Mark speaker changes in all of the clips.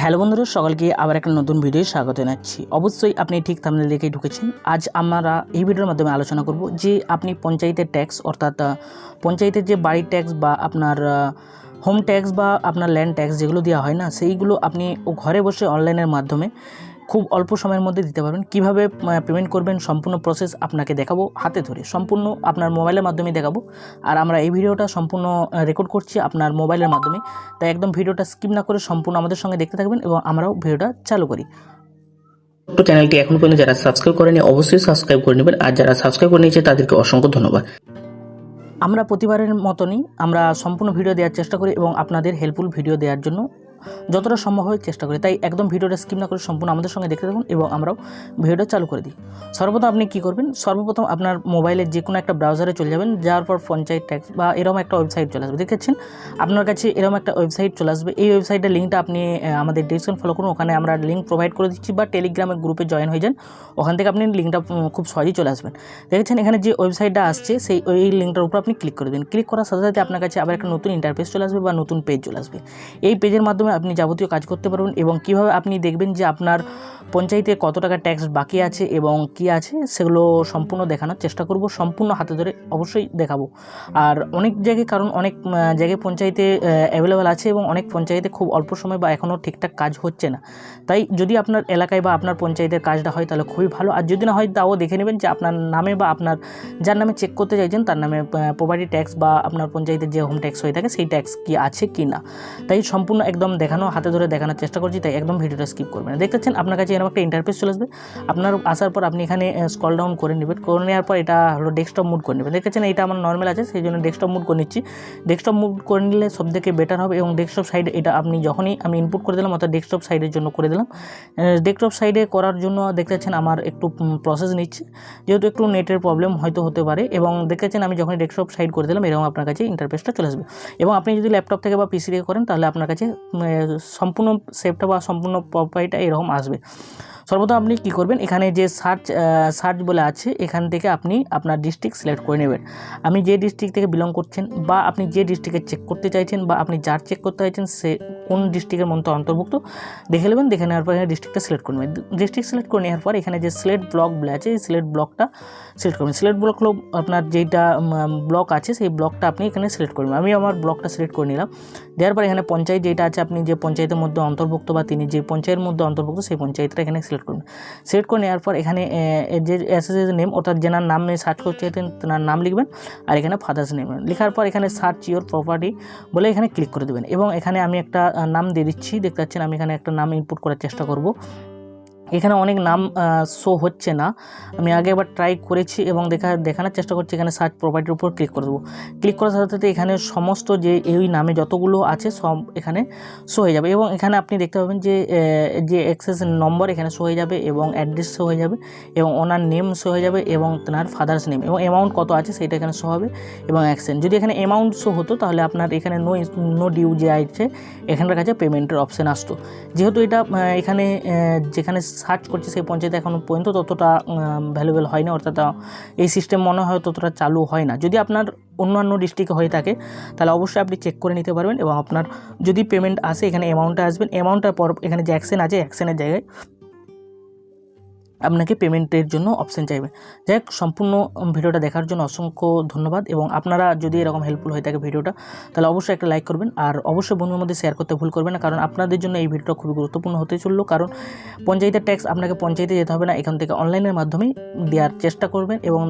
Speaker 1: Hello বন্ধুরা, সকলকে আবার একটা নতুন ভিডিও স্বাগত জানাচ্ছি। অবশ্যই আপনি ঠিক থাম্বনেল দেখেই ঢুকেছেন। আজ আমরা এই ভিডিওর মাধ্যমে আলোচনা করব যে আপনি পঞ্চায়েতের ট্যাক্স অর্থাৎ পঞ্চায়েতের যে বাড়ির ট্যাক্স বা আপনার হোম ট্যাক্স বা আপনার ল্যান্ড ট্যাক্স যেগুলো দেওয়া হয় না, সেইগুলো আপনি ঘরে বসে অনলাইনের মাধ্যমে খুব অল্প সময়ের মধ্যে দিতে পারবেন। কিভাবে পেমেন্ট করবেন সম্পূর্ণ প্রসেস আপনাকে দেখাবো হাতে ধরে, সম্পূর্ণ আপনার মোবাইলের মাধ্যমে দেখাবো। আর আমরা এই ভিডিওটা সম্পূর্ণ রেকর্ড করছি আপনার মোবাইলের মাধ্যমে, তাই একদম ভিডিওটা স্কিপ না করে সম্পূর্ণ আমাদের সঙ্গে দেখতে থাকবেন এবং আমরাও ভিডিওটা চালু করি। তো চ্যানেলটি এখন পর্যন্ত যারা সাবস্ক্রাইব করেনি অবশ্যই সাবস্ক্রাইব করে নেবেন, আর যারা সাবস্ক্রাইব করে নিয়েছে তাদেরকে অসংখ্য ধন্যবাদ। আমরা প্রতিবারের মতনই আমরা সম্পূর্ণ ভিডিও দেওয়ার চেষ্টা করি এবং আপনাদের হেল্পফুল ভিডিও দেওয়ার জন্য যতটা সম্ভব হয় চেষ্টা করি। তাই একদম ভিডিওটা স্কিপ না করে সম্পূর্ণ আমাদের সঙ্গে দেখতে থাকুন এবং আমরাও ভিডিওটা চালু করে দিই। সর্বপ্রথম আপনি কী করবেন, সর্বপ্রথম আপনার মোবাইলের যে কোনো একটা ব্রাউজারে চলে যাবেন, যাওয়ার পর পঞ্চায়েত ট্যাক্স বা এরকম একটা ওয়েবসাইট চলে আসবে। দেখেছেন আপনার কাছে এরকম একটা ওয়েবসাইট চলে আসবে। এই ওয়েবসাইটের লিঙ্কটা আপনি আমাদের ডিসক্রিপশন ফলো করুন, ওখানে আমরা লিঙ্ক প্রোভাইড করে দিচ্ছি, বা টেলিগ্রামের গ্রুপে জয়েন হয়ে যান, ওখান থেকে আপনি লিঙ্কটা খুব সহজেই চলে আসবেন। দেখেছেন এখানে যে ওয়েবসাইটটা আসছে সেই লিঙ্কটার উপর আপনি ক্লিক করে দিন। ক্লিক করার সাথে সাথে আপনার কাছে আবার একটা নতুন ইন্টারফেস চলে আসবে বা নতুন পেজ চলে আসবে। এই পেজের মাধ্যমে আপনি যাবতীয় কাজ করতে পারবেন এবং কিভাবে আপনি দেখবেন যে আপনার পঞ্চায়েতে কত টাকা ট্যাক্স বাকি আছে এবং কি আছে সেগুলো সম্পূর্ণ দেখানোর চেষ্টা করব, সম্পূর্ণ হাতে ধরে অবশ্যই দেখাবো। আর অনেক জায়গায়, কারণ অনেক জায়গায় পঞ্চায়েতে অ্যাভেলেবেল আছে এবং অনেক পঞ্চায়েতে খুব অল্প সময় বা এখনও ঠিকঠাক কাজ হচ্ছে না। তাই যদি আপনার এলাকায় বা আপনার পঞ্চায়েতের কাজটা হয় তাহলে খুবই ভালো, আর যদি না হয় তাও দেখে নেবেন যে আপনার নামে বা আপনার যার নামে চেক করতে চাইছেন তার নামে প্রপার্টি ট্যাক্স বা আপনার পঞ্চায়েতের যে হোম ট্যাক্স হয়ে থাকে সেই ট্যাক্স কি আছে কি না। তাই সম্পূর্ণ একদম দেখানো, হাতে ধরে দেখানোর চেষ্টা করছি, তাই একদম ভিডিওটা স্কিপ করবেন না। দেখতে পাচ্ছেন আপনার কাছে এরকম একটা ইন্টারফেস চলে আসবে। আপনার আসার পর আপনি এখানে স্ক্রল ডাউন করে নেবেন, করে নেওয়ার পর এটা হলো ডেস্কটপ মুড করে নেবেন। দেখেছেন এটা আমার নর্মাল আছে, সেই জন্য ডেস্কটপ মুড করে নিচ্ছি। ডেস্কটপ মুড করে নিলে সব থেকে বেটার হবে এবং ডেস্কটপ সাইডে এটা আপনি যখনই আমি ইনপুট করে দিলাম অর্থাৎ ডেস্কটপ সাইডের জন্য করে দিলাম। ডেস্কটপ সাইডে করার জন্য দেখতে পাচ্ছেন আমার একটু প্রসেস নিচ্ছে, যেহেতু একটু নেটের প্রবলেম হয়তো হতে পারে। এবং দেখতে পাচ্ছেন আমি যখন ডেস্কটপ সাইড করে দিলাম এরকম আপনার কাছে ইন্টারফেসটা চলে আসবে। এবং আপনি যদি ল্যাপটপ থেকে বা পিসি থেকে করেন তাহলে আপনার কাছে সম্পূর্ণ সেভটা বা সম্পূর্ণ প্রপার্টিটা এরকম আসবে। সর্বপ্রথম আপনি কী করবেন, এখানে যে সার্চ বলে আছে এখান থেকে আপনি আপনার ডিস্ট্রিক্ট সিলেক্ট করে নেবেন। আপনি যে ডিস্ট্রিক্ট থেকে বিলং করছেন বা আপনি যে ডিস্ট্রিক্টে চেক করতে চাইছেন বা আপনি যার চেক করতে চাইছেন সে কোন ডিস্ট্রিক্টের মধ্যে অন্তর্ভুক্ত দেখে নেবেন। দেখে নেওয়ার পর এখানে ডিস্ট্রিক্টটা সিলেক্ট করে নেবেন। ডিস্ট্রিক্ট সিলেক্ট করে নেওয়ার পর এখানে যে সিলেক্ট ব্লক বলে আছে এই সিলেক্ট ব্লকটা সিলেক্ট করবেন। সিলেক্ট ব্লক হলো আপনার যেটা ব্লক আছে সেই ব্লকটা আপনি এখানে সিলেক্ট করবেন। আমি আমার ব্লকটা সিলেক্ট করে নিলাম। দেওয়ার পর এখানে পঞ্চায়েত যেটা আছে আপনি যে পঞ্চায়েতের মধ্যে অন্তর্ভুক্ত বা তিনি যে পঞ্চায়েতের মধ্যে অন্তর্ভুক্ত সেই পঞ্চায়েতটা এখানে সিলেক্ট করবেন। সিলেক্ট করে নেওয়ার পর এখানে যে অ্যাসেসের নেম অর্থাৎ যেনার নামে সার্চ করতে চাইতেন তেনার নাম লিখবেন, আর এখানে ফাদার্স নেম লেখার পর এখানে সার্চ ইওর প্রপার্টি বলে এখানে ক্লিক করে দেবেন। এবং এখানে আমি একটা নাম দিয়ে দিচ্ছি। দেখতে পাচ্ছেন আমি এখানে একটা নাম ইনপুট করার চেষ্টা করব। এখানে অনেক নাম শো হচ্ছে না, আমি আগে একবার ট্রাই করেছি এবং দেখানোর চেষ্টা করছি। এখানে সার্চ প্রপার্টির উপর ক্লিক করে দেবো। ক্লিক করার সাথে সাথে এখানে সমস্ত যে এই নামে যতগুলো আছে সব এখানে শো হয়ে যাবে। এবং এখানে আপনি দেখতে পাবেন যে অ্যাক্সেস নম্বর এখানে শো হয়ে যাবে এবং অ্যাড্রেস শো হয়ে যাবে এবং ওনার নেম শো হয়ে যাবে এবং তেনার ফাদার্স নেম এবং অ্যামাউন্ট কত আছে সেটা এখানে শো হবে এবং অ্যাকশন। যদি এখানে অ্যামাউন্ট শো হতো তাহলে আপনার এখানে নো ডিউ যে আছে এখানকার কাছে পেমেন্টের অপশান আসতো। যেহেতু এটা এখানে যেখানে সার্চ করছে সেই পঞ্চায়েতে এখনও পর্যন্ত ততটা ভ্যালুয়েবল হয় না, অর্থাৎ এই সিস্টেম মনে হয় ততটা চালু হয় না। যদি আপনার অন্যান্য ডিস্ট্রিক্টে হয়ে থাকে তাহলে অবশ্যই আপনি চেক করে নিতে পারবেন এবং আপনার যদি পেমেন্ট আসে এখানে অ্যামাউন্টটা আসবেন। অ্যামাউন্টটার পর এখানে যে অ্যাকশন আছে অ্যাকশনের জায়গায় আপনাকে পেমেন্টের জন্য অপশান চাইবে। যাই হোক, সম্পূর্ণ ভিডিওটা দেখার জন্য অসংখ্য ধন্যবাদ। এবং আপনারা যদি এরকম হেল্পফুল হয়ে থাকে ভিডিওটা তাহলে অবশ্যই একটা লাইক করবেন, আর অবশ্যই বন্ধুদের মধ্যে শেয়ার করতে ভুল করবেন না, কারণ আপনাদের জন্য এই ভিডিওটা খুবই গুরুত্বপূর্ণ হতে চললো। কারণ পঞ্চায়েতের ট্যাক্স আপনাকে পঞ্চায়েতে যেতে হবে না, এখান থেকে অনলাইনের মাধ্যমেই দেওয়ার চেষ্টা করবেন এবং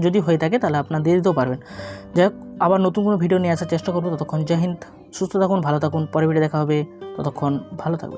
Speaker 1: যদি হয়ে থাকে তাহলে আপনার দিয়ে দিতেও পারবেন। যাই হোক, আবার নতুন কোনো ভিডিও নিয়ে আসার চেষ্টা করবো। ততক্ষণ জয় হিন্দ, সুস্থ থাকুন, ভালো থাকুন, পরে ভিডিও দেখা হবে, ততক্ষণ ভালো থাকবেন।